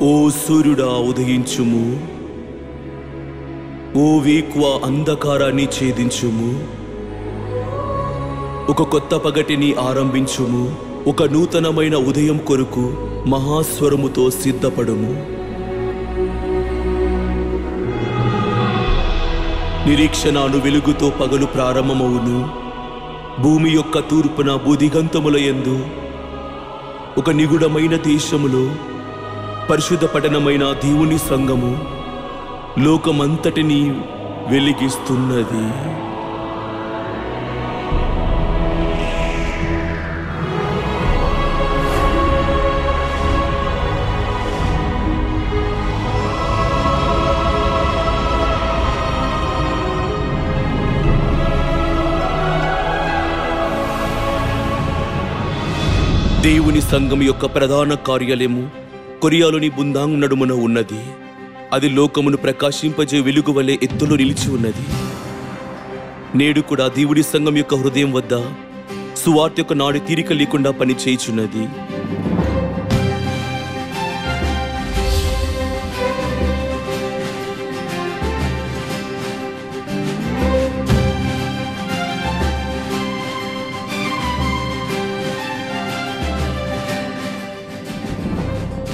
ఓ సూర్యుడా ఉదయించుము, ఓ వేకువ అంధకారాన్ని ఛేదించుము. ఒక కొత్త పగటిని ఆరంభించుము, ఒక నూతనమైన ఉదయం కొరకు మహాస్వరముతో సిద్ధపడుము. నిరీక్షణను వెలుగుతో పగలు ప్రారంభమవును. భూమి యొక్క తూర్పున భూదిగంతముల యందు ఒక నిగుడమైన దేశములో పరిశుద్ధ పట్టణమైన దేవుని సంఘము లోకమంతటిని వెలిగిస్తున్నది. దేవుని సంఘం యొక్క ప్రధాన కార్యాలయము కొరియాలోని బుందాంగ్ నడుమున ఉన్నది. అది లోకమును ప్రకాశింపజే వెలుగు వలె ఎత్తులో నిలిచి ఉన్నది. నేడు కూడా దేవుని సంఘం యొక్క హృదయం వద్ద సువార్త యొక్క నాడి తీరిక లేకుండా పని చేయుచున్నది.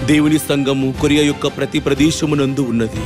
దేవుని సంఘము కొరియా యొక్క ప్రతి ప్రదేశమునందు ఉన్నది.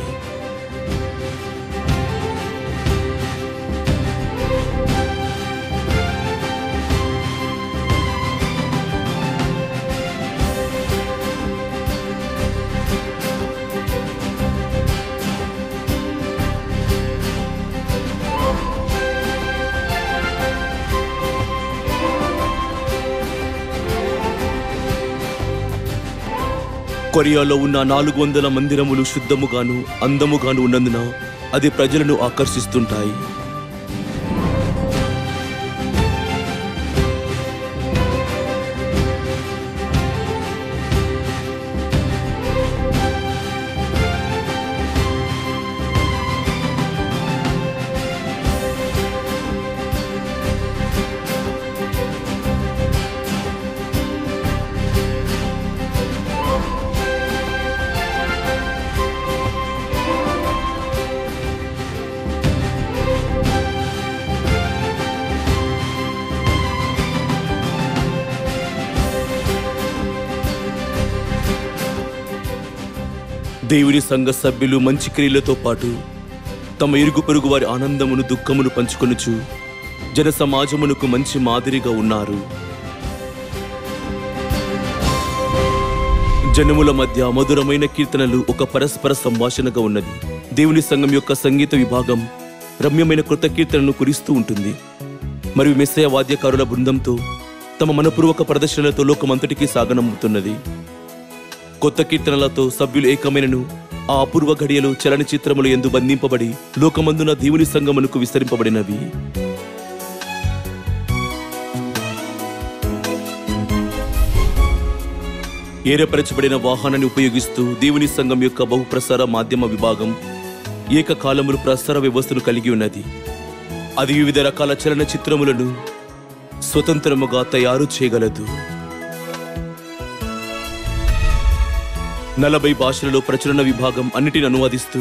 కొరియాలో ఉన్న 400 మందిరములు శుద్ధముగాను అందముగాను ఉన్నందున అది ప్రజలను ఆకర్షిస్తుంటాయి. దేవుని సంఘ సభ్యులు మంచి క్రియలతో పాటు తమ ఇరుగు పొరుగు వారి ఆనందమును దుఃఖమును పంచుకొనుచు జన సమాజమునకు మంచి మాదిరిగా ఉన్నారు. జనముల మధ్య మధురమైన కీర్తనలు ఒక పరస్పర సంభాషణగా ఉన్నది. దేవుని సంఘం యొక్క సంగీత విభాగం రమ్యమైన కృత కీర్తనను కురిస్తూ ఉంటుంది. మరియు మెస్సయ వాద్యకారుల బృందంతో తమ మనపూర్వక ప్రదర్శనలతో లోకమంతటికీ సాగనంపుతున్నది. కొత్త కీర్తనలతో సభ్యులు ఏకమైనను ఆ అపూర్వ ఘడియలు చలనచిత్రములు యందు బంధింపబడి లోకమందున దేవుని సంఘమునకు విస్తరింపబడినవి. ఏర్పరచబడిన వాహనాన్ని ఉపయోగిస్తూ దేవుని సంఘం యొక్క బహుప్రసార మాధ్యమ విభాగం ఏకకాలములు ప్రసార వ్యవస్థను కలిగి ఉన్నది. అది వివిధ రకాల చలనచిత్రములను స్వతంత్రముగా తయారు చేయగలదు. 40 భాషలలో ప్రచురణ విభాగం అన్నిటిని అనువాదిస్తూ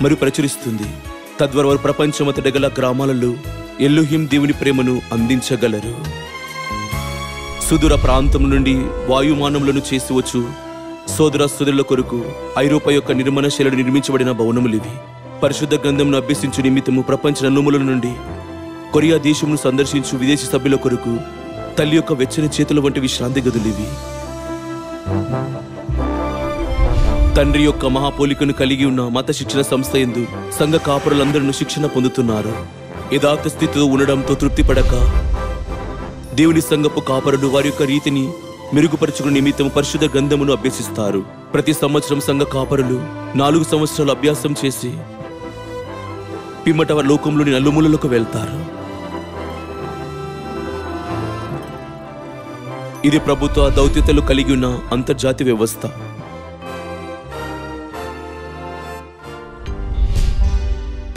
మరియు ప్రచురిస్తుంది. తద్వారా వారు ప్రపంచమంతట గల గ్రామాలలో ఎల్లోహిం దేవుని ప్రేమను అందించగలరు. సుదూర ప్రాంతం నుండి వాయుమానములను చేసివచ్చు సోదర సోదరుల కొరకు ఐరోపా యొక్క నిర్మాణశైలిలో నిర్మించబడిన భవనములివి. పరిశుద్ధ గ్రంథమును అభ్యసించు నిమిత్తము ప్రపంచ నలుమూలల నుండి కొరియా దేశమును సందర్శించు విదేశీ సభ్యుల కొరకు తల్లి యొక్క వెచ్చని చేతుల వంటి విశ్రాంతి గదులివి. తండ్రి యొక్క మహాపోలికను కలిగి ఉన్న మత శిక్షణ సంస్థ యందు సంఘ కాపురులందరూ శిక్షణ పొందుతున్నారు. యథార్థ స్థితితో ఉండడంతో తృప్తిపడక దేవుని సంఘపు కాపరులు వారి యొక్క రీతిని మెరుగుపరుచుకునే నిమిత్తం పరిశుద్ధ గ్రంథమును అభ్యసిస్తారు. ప్రతి సంవత్సరం సంఘ కాపరులు 4 సంవత్సరాలు అభ్యాసం చేసి పిమ్మట వారి లోకంలోని నలుమూలలకు వెళ్తారు. ఇది ప్రభుత్వ దౌత్యతలు కలిగి ఉన్న అంతర్జాతీయ వ్యవస్థ.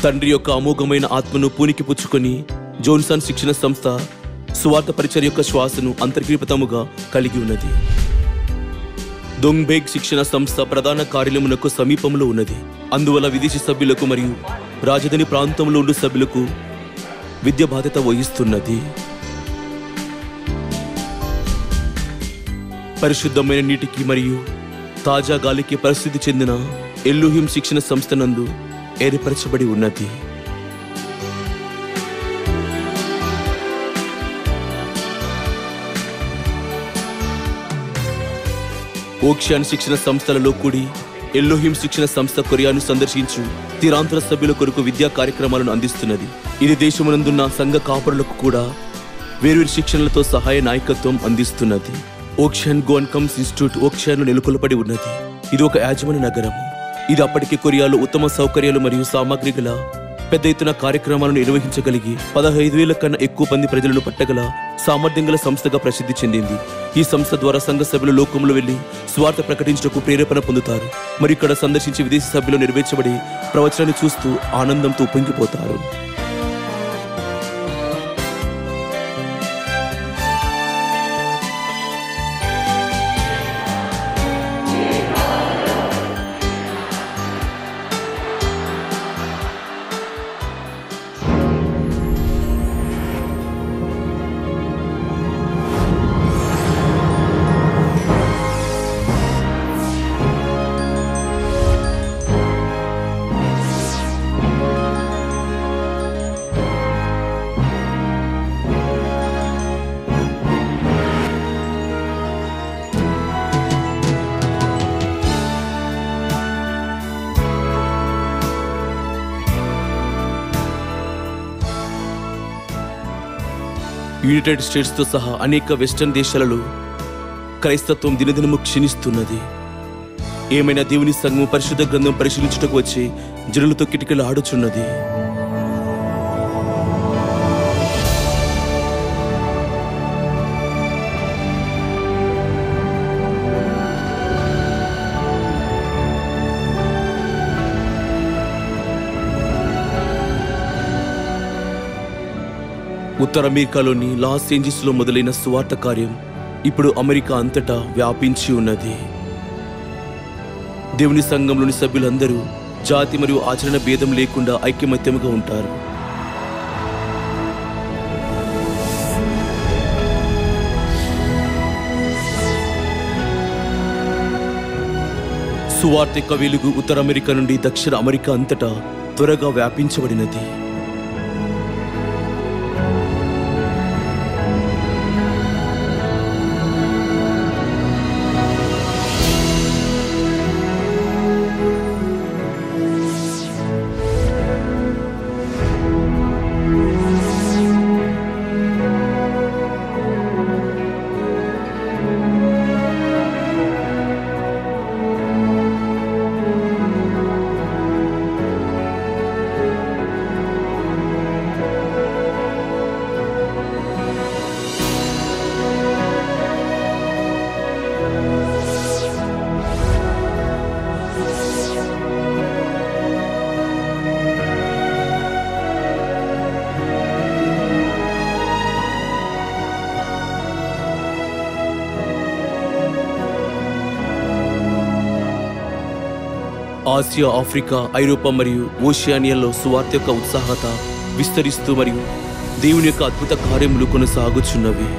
తండ్రి యొక్క అమోఘమైన ఆత్మను పూనికి పుచ్చుకొని జోన్సన్ శిక్షణ సంస్థ సువార్త పరిచర్య యొక్క శ్వాసను అంతర్గతముగా కలిగి ఉన్నది. దొంగ్బేగ్ శిక్షణ సంస్థ ప్రధాన కార్యాలయమునకు సమీపంలో ఉన్నది. అందువల్ల విదేశీ సభ్యులకు మరియు రాజధాని ప్రాంతంలో ఉండే సభ్యులకు విద్య బాధ్యత వహిస్తున్నది. పరిశుద్ధమైన నీటికి మరియు తాజా గాలికి పరిస్థితి చెందిన ఎల్లుహిం శిక్షణ సంస్థ నందు ఏర్పరచబడి ఉన్నది. ఓక్షియాన్ శిక్షణ సంస్థలలో కూడి ఎల్లోహిం శిక్షణ సంస్థ కొరియాను సందర్శించు తీరాంతర సభ్యుల కొరకు విద్యా కార్యక్రమాలను అందిస్తున్నది. ఇది దేశమునందున్న సంఘ కాపరులకు కూడా వేర్వేరు శిక్షణలతో సహాయ నాయకత్వం అందిస్తున్నది. ఓక్షియాన్ గోన్కమ్స్ ఇన్స్టిట్యూట్ ఓక్షియాన్లో నెలకొల్పబడి ఉన్నది. ఇది ఒక యాజమాన్య నగరము. ఇది అప్పటికే కొరియాలో ఉత్తమ సౌకర్యాలు మరియు సామాగ్రి గల పెద్ద ఎత్తున కార్యక్రమాలను నిర్వహించగలిగి 15,000 కన్నా ఎక్కువ మంది ప్రజలను పట్టగల సామర్థ్యం గల సంస్థగా ప్రసిద్ధి చెందింది. ఈ సంస్థ ద్వారా సంఘ సభ్యులు లోకంలో వెళ్లి స్వార్థ ప్రకటించడానికి ప్రేరేపణ పొందుతారు మరియు ఇక్కడ సందర్శించి విదేశీ సభ్యులు నెరవేర్చబడి ప్రవచనాన్ని చూస్తూ ఆనందంతో ఉప్పొంగిపోతారు. యునైటెడ్ స్టేట్స్తో సహా అనేక వెస్టర్న్ దేశాలలో క్రైస్తత్వం దినదినము క్షీణిస్తున్నది. ఏమైనా దేవుని సంఘం పరిశుద్ధ గ్రంథం పరిశీలించుటకు వచ్చి జనులతో కిటికలు ఆడుచున్నది. ఉత్తర అమెరికాలోని లాస్ ఏంజల్స్లో మొదలైన సువార్త కార్యం ఇప్పుడు అమెరికా అంతటా వ్యాపించి ఉన్నది. దేవుని సంఘంలోని సభ్యులందరూ జాతి మరియు ఆచరణ భేదం లేకుండా ఐక్యమత్యముగా ఉంటారు. సువార్త యొక్క వెలుగు ఉత్తర అమెరికా నుండి దక్షిణ అమెరికా అంతటా త్వరగా వ్యాపించబడినది. ఆసియా, ఆఫ్రికా, ఐరోపా మరియు ఓషియానియాలో సువార్త యొక్క ఉత్సాహత విస్తరిస్తూ మరియు దేవుని యొక్క అద్భుత కార్యములు కొనసాగుచున్నవి.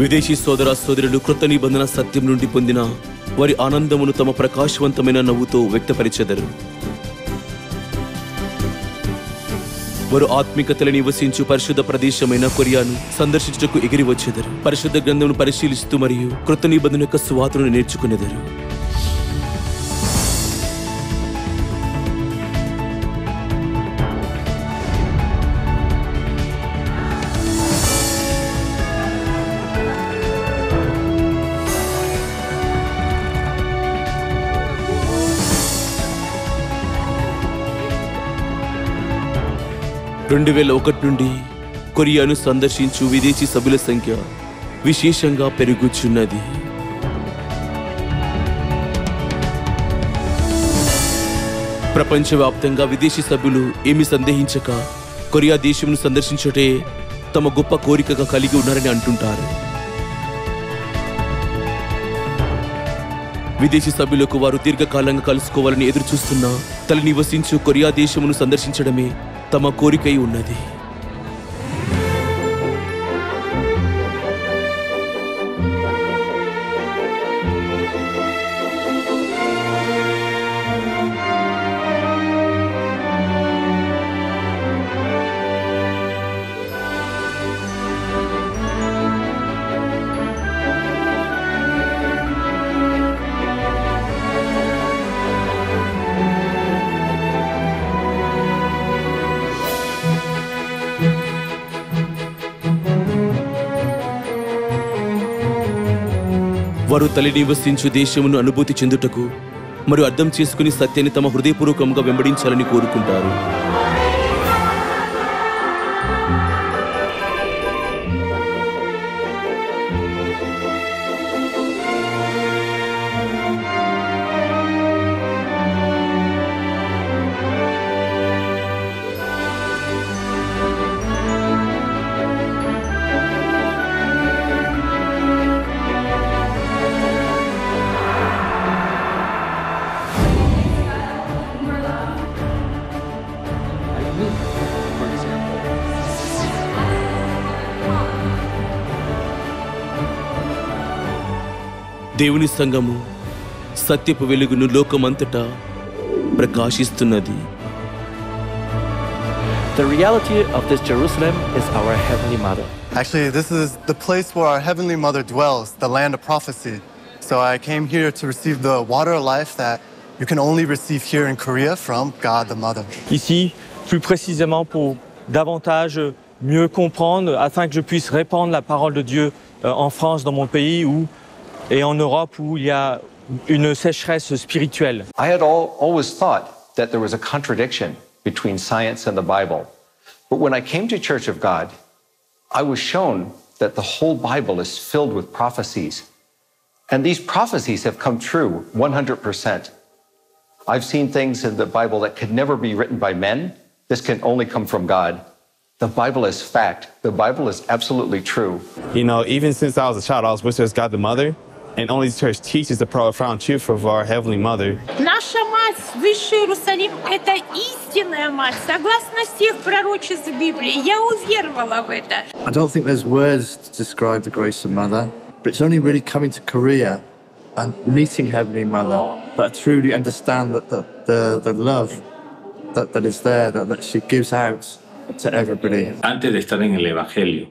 విదేశీ సోదర సోదరులు కృత నిబంధన సత్యం నుండి పొందిన వారి ఆనందమును తమ ప్రకాశవంతమైన నవ్వుతో వ్యక్తపరిచెదరు. వారు ఆత్మికతలు నివసించు పరిశుద్ధ ప్రదేశమైన కొరియాను సందర్శించుటకు ఎగిరి వచ్చేదరు. పరిశుద్ధ గ్రంథమును పరిశీలిస్తూ మరియు కృత నిబంధన యొక్క సువార్తను నేర్చుకునేదరు. నుండి కొరియాను సందర్శించు విదేశీ సభ్యుల సంఖ్య విశేషంగా పెరుగుచున్నది. ప్రపంచవ్యాప్తంగా విదేశీ సభ్యులు ఏమి సందేహించక కొరియా దేశమును సందర్శించుటే తమ గొప్ప కోరికగా కలిగి ఉన్నారని అంటుంటారు. విదేశీ సభ్యులకు వారు దీర్ఘకాలంగా కలుసుకోవాలని ఎదురుచూస్తున్నా తల నివసించు కొరియా దేశమును సందర్శించడమే తమ కోరికై ఉన్నది. వారు తల్లి నివసించు దేశమును అనుభూతి చెందుటకు మరియు అర్థం చేసుకుని సత్యాన్ని తమ హృదయపూర్వకంగా వెంబడించాలని కోరుకుంటారు. దేవుని సంఘము సత్యపు వెలుగును లోకమంతటా ప్రకాశిస్తున్నది. The reality of this Jerusalem is our Heavenly Mother. Actually, this is the place where our Heavenly Mother dwells, the land of prophecy. So I came here to receive the water of life that you can only receive here in Korea from God the Mother. Ici, plus précisément pour davantage mieux comprendre, afin que je puisse répandre la parole de Dieu en France, dans mon pays, et en Europe où il y a une sécheresse spirituelle. I had always thought that there was a contradiction between science and the Bible. But when I came to Church of God, I was shown that the whole Bible is filled with prophecies. And these prophecies have come true 100%. I've seen things in the Bible that could never be written by men. This can only come from God. The Bible is fact. The Bible is absolutely true. You know, even since I was a child, I was with God the Mother. And only the church teaches the profound truth of our Heavenly Mother. Наша мать, Высший Иерусалим, это истинная мать, согласно всех пророчеств Библии. Я уверовала в это. I don't think there's words to describe the grace of Mother, but it's only really coming to Korea and meeting Heavenly Mother that I truly understand that the love that is there, that she gives out to everybody. Antes de estar en el Evangelio,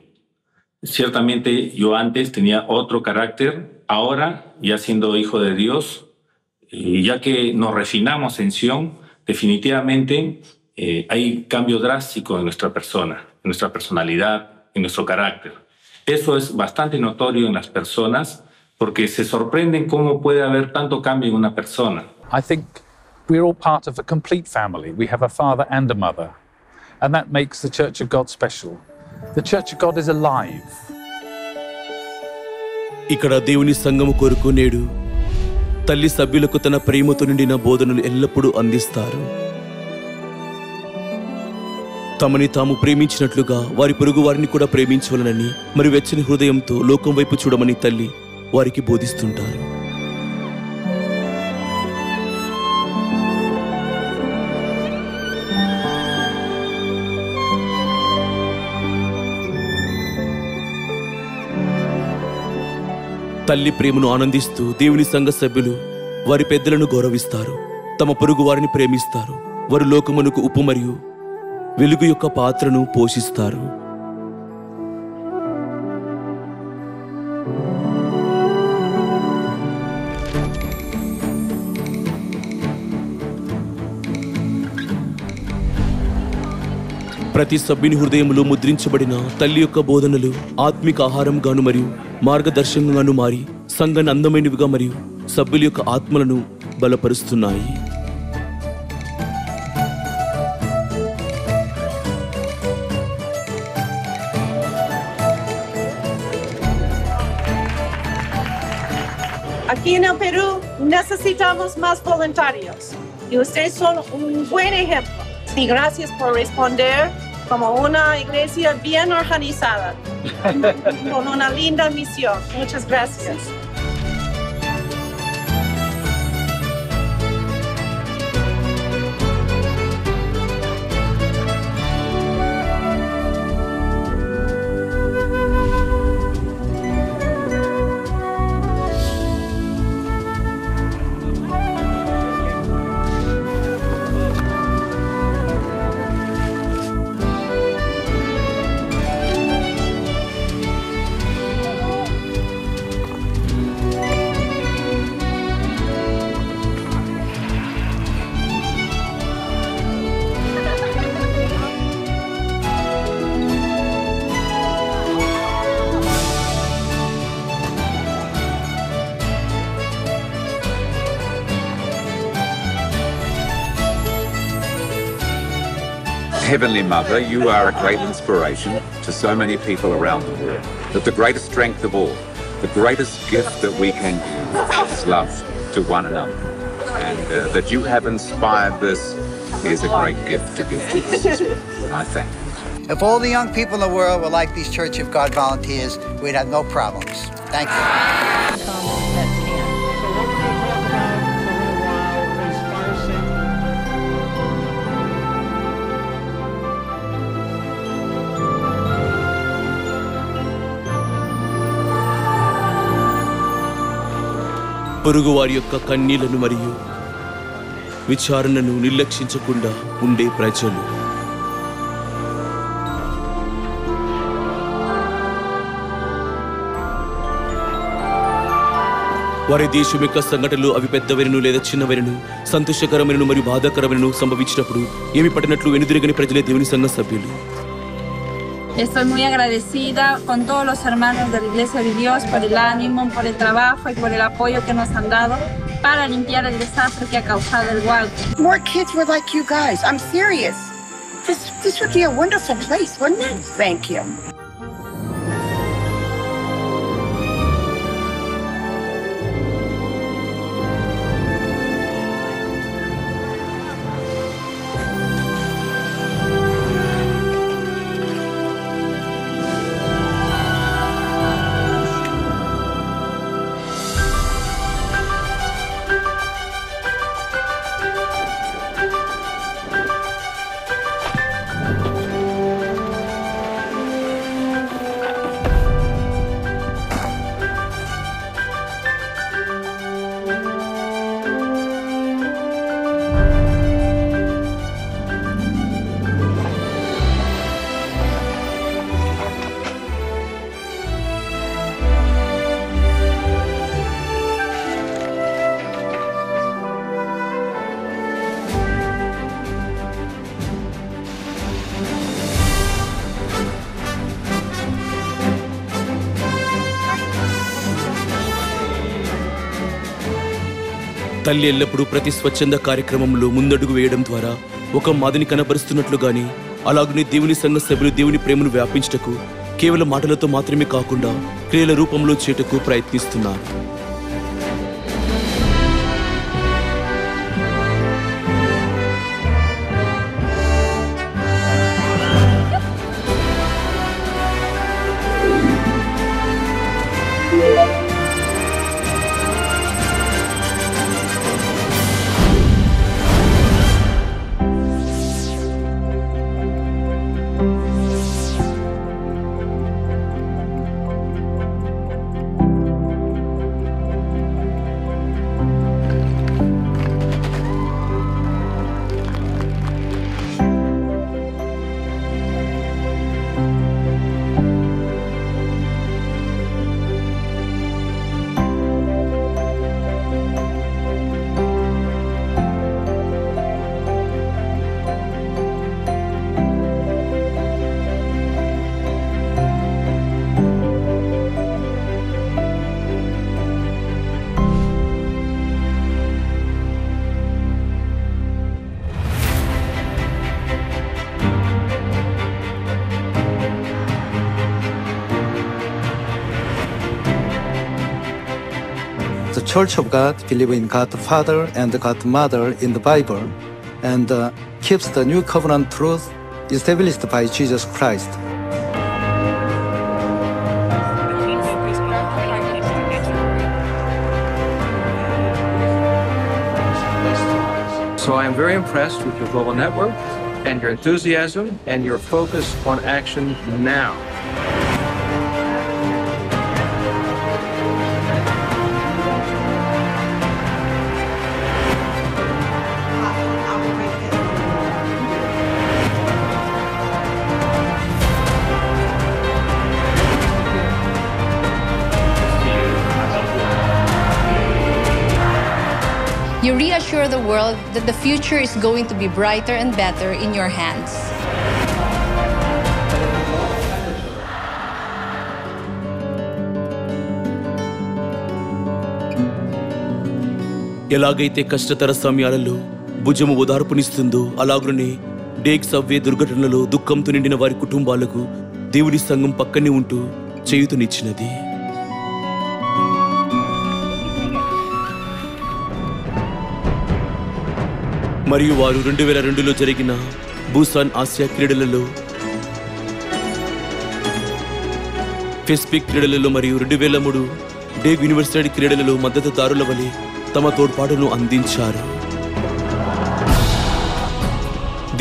ciertamente yo antes tenía otro carácter. Ahora, ya siendo hijo de Dios, y ya que nos refinamos en Sion, definitivamente hay cambio drástico en nuestra persona, en nuestra personalidad, en nuestro carácter. Eso es bastante notorio en las personas porque se sorprenden cómo puede haber tanto cambio en una persona. I think we're all part of a complete family. We have a father and a mother, and that makes the Church of God special. The Church of God is alive. ఇక్కడ దేవుని సంఘము కొరకు నేడు తల్లి సభ్యులకు తన ప్రేమతో నిండిన బోధనలు ఎల్లప్పుడూ అందిస్తారు. తమని తాము ప్రేమించినట్లుగా వారి పొరుగు వారిని కూడా ప్రేమించవలనని మరి వెచ్చని హృదయంతో లోకం వైపు చూడమని తల్లి వారికి బోధిస్తుంటారు. తల్లి ప్రేమను ఆనందిస్తూ దేవుని సంఘ సభ్యులు వారి పెద్దలను గౌరవిస్తారు. తమ పొరుగు వారిని ప్రేమిస్తారు. వారు లోకమునకు ఉప్పు మరియు వెలుగు యొక్క పాత్రను పోషిస్తారు. ప్రతి సభ్యుని హృదయంలో ముద్రించబడిన తల్లి యొక్క బోధనలు ఆత్మిక ఆహారంగాను మరియు మార్గదర్శకంగాను మారి సంఘాన్ని అందమైనవిగా మరియు సభ్యుల యొక్క ఆత్మలను బలపరుస్తున్నాయి. Aquí en el Perú necesitamos más voluntarios y ustedes son un buen ejemplo. Y gracias por responder como una iglesia bien organizada, con una linda misión. Muchas gracias. Heavenly Mother, you are a great inspiration to so many people around the world. That the greatest strength of all, the greatest gift that we can give is love to one another. And that you have inspired this is a great gift to give to us. I thank you. If all the young people in the world were like these Church of God volunteers, we'd have no problems. Thank you. పొరుగు వారి యొక్క కన్నీళ్లను మరియు విచారణను నిర్లక్షించకుండా ఉండే ప్రజలు. వారి దేశం యొక్క సంఘటనలు అవి పెద్దవైనను లేదా చిన్నవైనను సంతోషకరమైనను మరియు బాధాకరమైనను సంభవించినప్పుడు ఏమి పడినట్లు వెనుదిరగని ప్రజలే దేవుని సంఘ సభ్యులు. Estoy muy agradecida con todos los hermanos de la Iglesia de Dios por el ánimo, por el trabajo y por el apoyo que nos han dado para limpiar el desastre que ha causado el Hualco. More kids were like you guys. I'm serious. This would be a wonderful place, wouldn't it? Thank you. తల్లి ఎల్లప్పుడూ ప్రతి స్వచ్ఛంద కార్యక్రమంలో ముందడుగు వేయడం ద్వారా ఒక మాదిని కనబరుస్తున్నట్లుగాని అలాగనే దేవుని సంఘ సభ్యులు దేవుని ప్రేమను వ్యాపించుటకు కేవలం మాటలతో మాత్రమే కాకుండా క్రియల రూపంలో చేయటకు ప్రయత్నిస్తున్నారు. the Church of God believes in God the Father and God the Mother in the Bible and keeps the new covenant truth established by Jesus Christ. So I am very impressed with your global network and your enthusiasm and your focus on action now. You reassure the world that the future is going to be brighter and better in your hands. ఎలాగైతే కష్టతర సమయాలలో భుజము ఓదార్పునిస్తుందో అలాగునే deck subway దుర్ఘటనలో దుఃఖంతో నిండిన వారి కుటుంబాలకు దేవుని సంఘం పక్కనే ఉంటూ చేయూతనిచ్చినది. మరియు వారు 2002లో జరిగిన బూసాన్ ఆసియా క్రీడలలో, పెసిఫిక్ క్రీడలలో మరియు 2003 డేక్ యూనివర్సిటీ క్రీడలలో మద్దతుదారుల వలె తమ తోడ్పాటును అందించారు.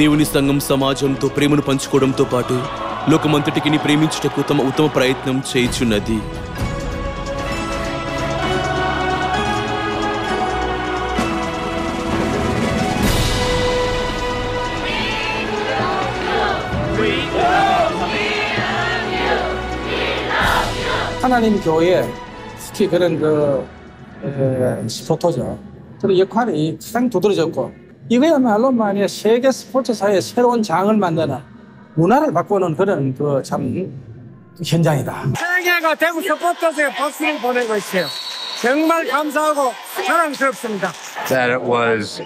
దేవుని సంఘం సమాజంతో ప్రేమను పంచుకోవడంతో పాటు లోకమంతటికి ప్రేమించుటకు తమ ఉత్తమ ప్రయత్నం చేయుచున్నది. 하나님 교회 특히 그런 스포터죠. 그런 역할이 가장 두드러졌고 이거야말로 만약 세계 스포츠사의 새로운 장을 만드는 문화를 바꾸는 그런 참 현장이다. 세계가 대구 스포터즈에 박수를 보내고 있어요. 정말 감사하고 자랑스럽습니다. That it was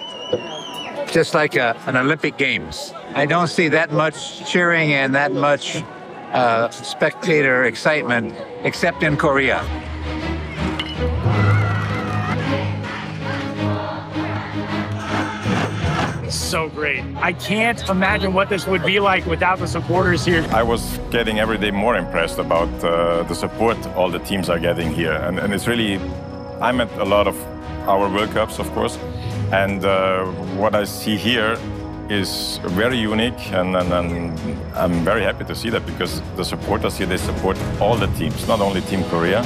just like an Olympic Games. I don't see that much cheering and that much spectator excitement except in Korea. So great. I can't imagine what this would be like without the supporters here. I was getting every day more impressed about the support all the teams are getting here. And it's really, I'm at a lot of our World Cups, of course, and what I see here is very unique, and I'm very happy to see that because the supporters here, they support all the teams, not only Team Korea.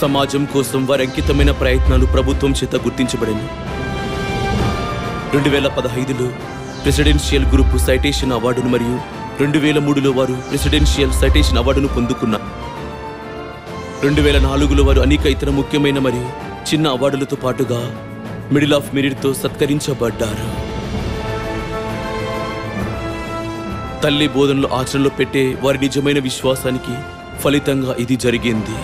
సమాజం కోసం వారి అంకితమైన ప్రయత్నాలు ప్రభుత్వం చేత గుర్తించబడింది. 2015లో presidential group citation అవార్డును మరియు 2003లో వారు ప్రెసిడెన్షియల్ సైటేషన్ అవార్డును పొందుకున్నారు. 2004లో వారు అనేక ఇతర ముఖ్యమైన మరియు చిన్న అవార్డులతో పాటుగా మిడిల్ ఆఫ్ మెరిట్తో సత్కరించబడ్డారు. తల్లి బోధనలు ఆచరణలో పెట్టే వారి నిజమైన విశ్వాసానికి ఫలితంగా ఇది జరిగింది.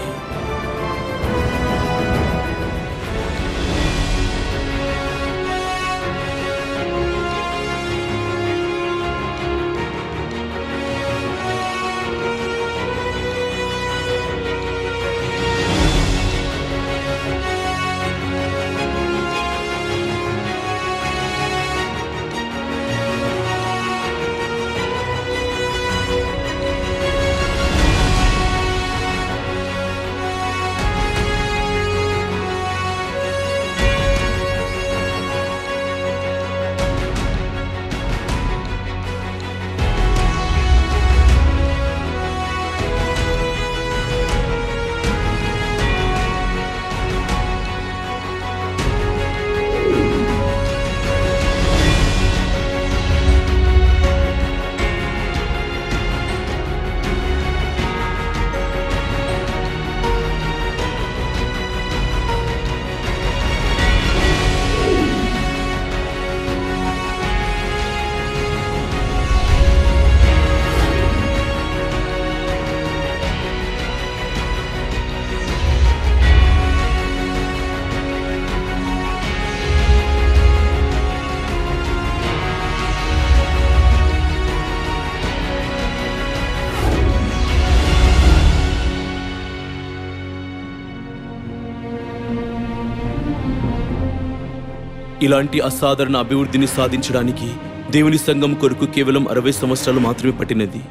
ఇలాంటి అసాధారణ అభివృద్ధిని సాధించడానికి దేవుని సంఘం కొరకు కేవలం 60 సంవత్సరాలు మాత్రమే పట్టినది.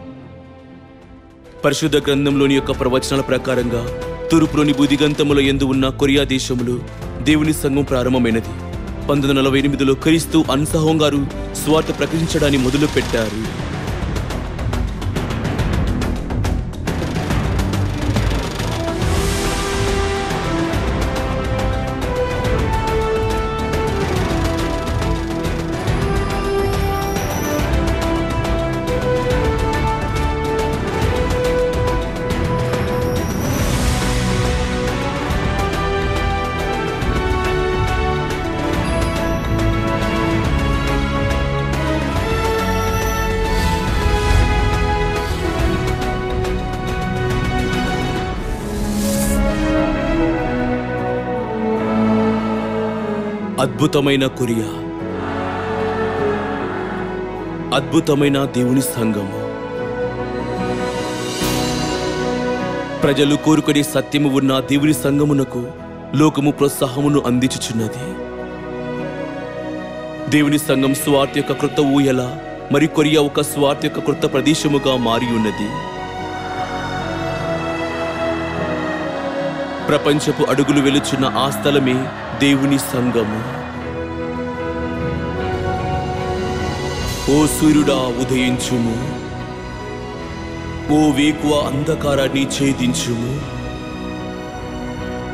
పరిశుద్ధ గ్రంథంలోని యొక్క ప్రవచనాల ప్రకారంగా తూర్పులోని బుదిగంతముల యందు ఉన్న కొరియా దేశంలో దేవుని సంఘం ప్రారంభమైనది. 1948లో క్రీస్తు అన్సహోం గారు స్వార్థ ప్రకటించడాన్ని మొదలు పెట్టారు. అద్భుతమైన కొరియా, అద్భుతమైన దేవుని సంఘము. ప్రజలు కోరుకునే సత్యము ఉన్న దేవుని సంఘమునకు లోకము ప్రోత్సాహమును అందించుచున్నది. దేవుని సంఘం స్వార్థ యొక్క కృత ఊయల, మరి కొరియా ఒక స్వార్థ యొక్క కృత ప్రదేశముగా మారి ఉన్నది. ప్రపంచపు అడుగులు వెలుచున్న ఆ స్థలమే దేవుని సంఘము. ఓ సూర్యుడా ఉదయించుము, ఓ వేకువ అంధకారాన్ని ఛేదించుము,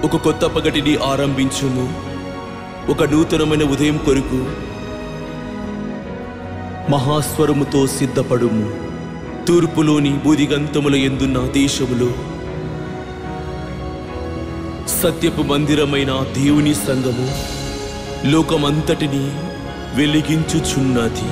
ఒక కొత్త పగటిని ఆరంభించుము, ఒక నూతనమైన ఉదయం కొరకు మహాస్వరముతో సిద్ధపడుము. తూర్పులోని బూదిగంతముల యందున్న దేశములో సత్యపు మందిరమైన దేవుని సంఘము లోకమంతటిని వెలిగించుచున్నది.